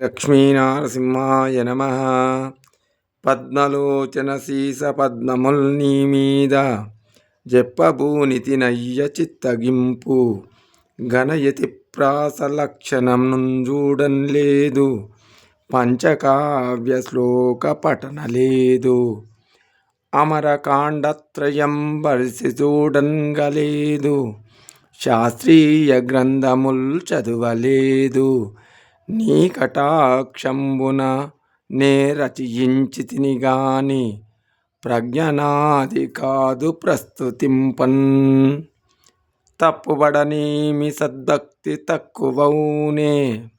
లక్ష్మీనరసింహాయ నమః. పద్మలోచన సీస పద్మముల్ నీమీద జెప్పబూనితినయ్య చిత్తగింపు గణయతి ప్రాస లక్షణం నుంజూడన్ లేదు పంచకావ్య శ్లోక పఠన లేదు అమరకాండత్రయం బరిసి చూడంగలేదు శాస్త్రీయ గ్రంథముల్ చదువలేదు నీ కటాక్షంబున నే రచయించితిని గాని ప్రజ్ఞనాది కాదు ప్రస్తుతింపన్ తప్పుబడనేమి సద్భక్తి తక్కువౌనే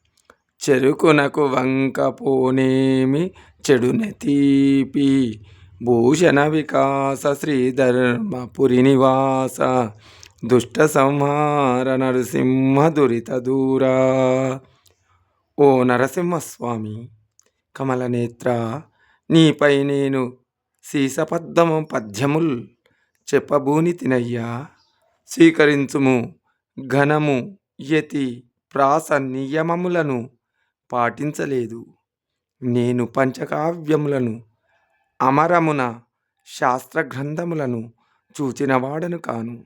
చెరుకునకు వంకపోనేమి చెడునె తీపి భూషణ వికాస శ్రీధర్మపురి నివాస దుష్ట సంహార నరసింహ దురిత దూరా. ఓ నరసింహస్వామి, కమలనేత్ర, నీపై నేను సీసపద్మము పద్యముల్ చెప్పబూనితినయ్యా, స్వీకరించుము. ఘనము యతి ప్రాస నియమములను పాటించలేదు. నేను పంచకావ్యములను అమరమున శాస్త్రగ్రంథములను చూచినవాడను కాను.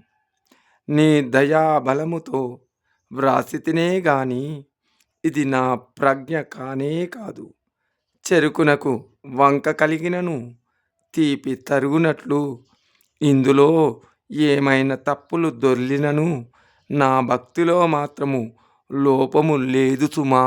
నీ దయాబలముతో వ్రాసితినే గాని ఇది నా ప్రజ్ఞ కానే కాదు. చెరుకునకు వంక కలిగినను తీపి తరుగునట్లు ఇందులో ఏమైనా తప్పులు దొర్లినను నా భక్తిలో మాత్రము లోపము లేదు సుమా.